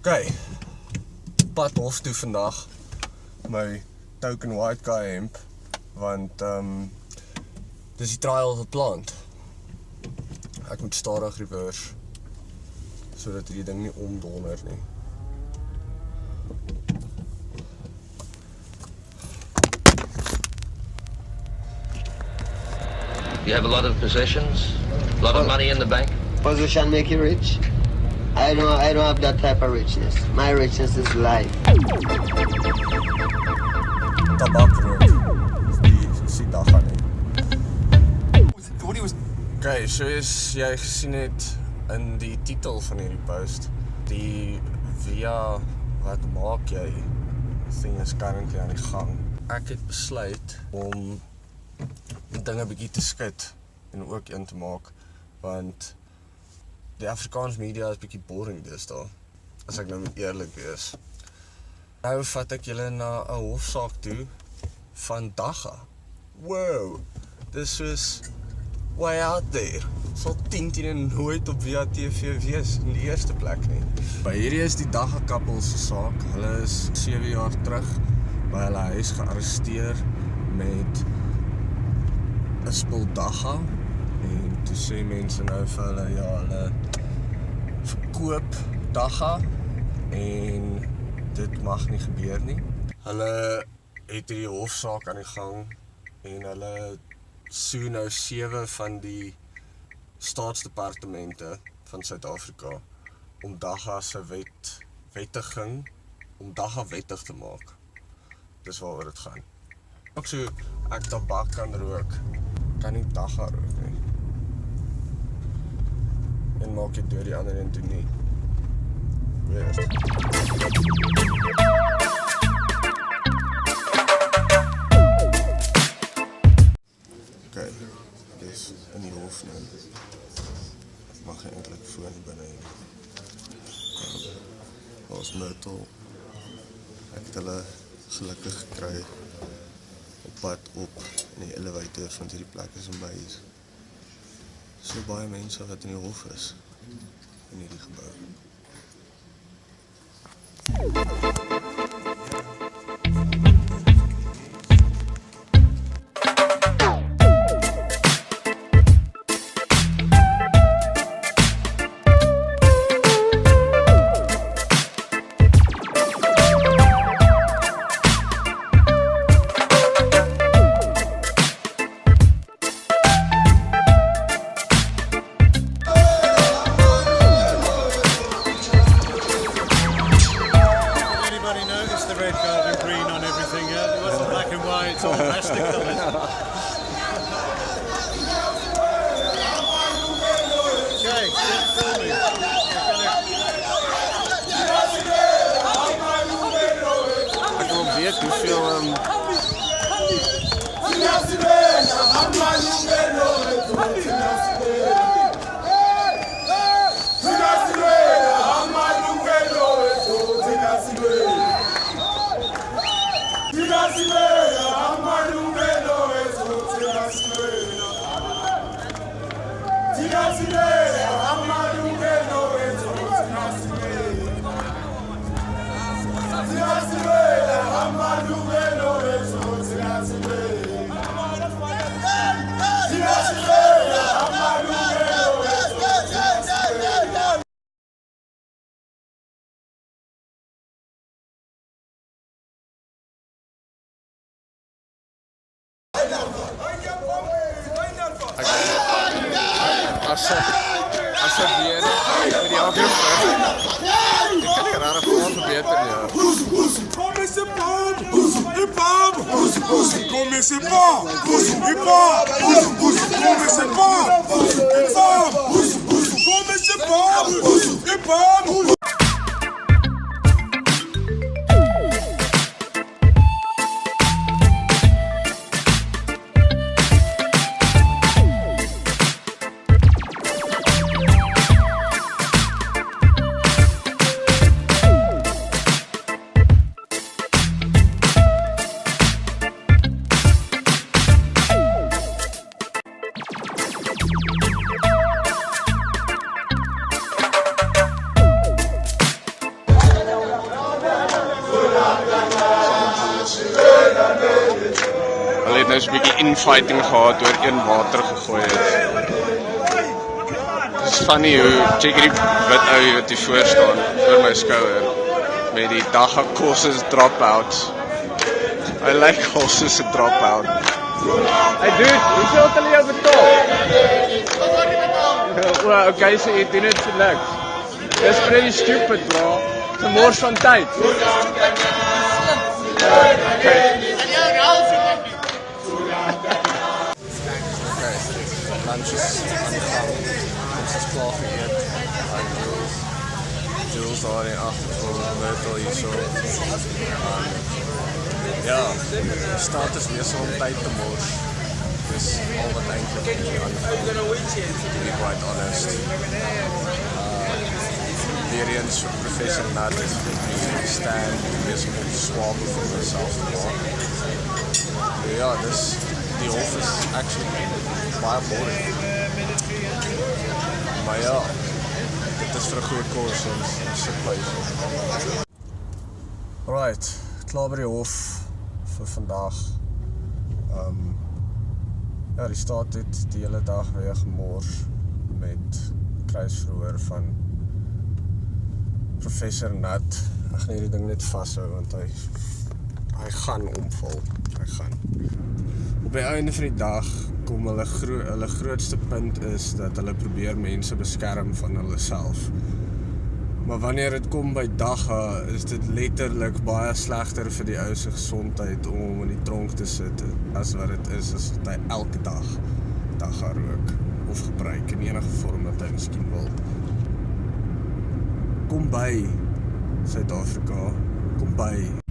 Okay, pad hof toe vandag, my token white guy hemp, want dis die trial of a plant. Ek moet stadig reverse, sodat die ding nie omdonder nie. You have a lot of possessions, a lot of money in the bank. Position make you rich? I don't have that type of richness. My richness is life. Tabakrook, is die dag aan nie. Okay, soos jy gesien het in die titel van hierdie post, die via wat maak jy thing is currently aan die gang. Ek het besluit om die dinge bietjie te skud en ook in te maak, want die Afrikaans media is bietjie boring deesdae, as ek nou moet eerlik wees. Nou vat ek julle na 'n hofsaak toe van Dagga. Wow, dis soos way out there. Sal 10 nooit op via TV wees in die eerste plek nie. By hierdie is die Dagga couple se saak. Hulle is 7 jaar terug by hulle huis gearresteer met 'n spul Dagga. En toe sê mense nou vir hulle, ja, hulle verkoop Dagga en dit mag nie gebeur nie. Hulle het hierdie hofsaak aan die gang en hulle soe nou 7 van die staatsdepartemente van Suid-Afrika om Dagga se wettiging, om Dagga wettig te maak. Dis waaroor dit gaan. Ook so ek tabak kan rook, kan nie Dagga rook nie. En maak jy deur die ander en toe nie. Weird. Okay, dis in die hof nou. Ek mag nie eintlik foon binne hê. Ons Myrtle. Ek het hulle gelukkig gekry op pad op in die elevator, want hierdie plek is amazing. So baie mense wat in die hof is in hierdie gebou. As ek weer met die afgelope ek kan nie rare vrae verbeter nie. Comecei pá. is 'n bietjie infighting gehad oor een water gegooi het. Dit is funny hoe check hierdie wit ou wat hier voor staan oor my skouer met die Dagga courses dropouts. I like courses se dropout. Hey dude, hoeveel het hulle jou betaal? Well, okay, so jy doen dit vir niks. That's pretty stupid, bro. It's a mors van tyd. Okay. Lunch is aan die gang. Ons is klaar geëet. Jules daar in agtergrond, Myrtle hierso. Ja, die staat is besig om tyd te mors. Dis al wat eintlik aan die gang. To be quite honest. Weer eens vir Professor Nat is die stand besig om swaap vir myself te maak. Ja, dis die hof is actually baie boring. Maar ja, dit is vir 'n goeie koers en sit pleis. Right, klaar by die hof vir vandag. Ja, die staat het die hele dag weer gemors met kruisverhoor van Professor Nat. Ek gaan hierdie ding net vashou want hy gaan omval. Hy gaan. Op die einde van die dag kom hulle grootste punt is dat hulle probeer mense beskerm van hulle self. Maar wanneer dit kom by Dagga, is dit letterlik baie slegter vir die ou se gesondheid om in die tronk te sit as wat dit is as wat hy elke dag Dagga rook of gebruik in enige vorm wat hy miskien wil. Kom by Suid-Afrika, kom by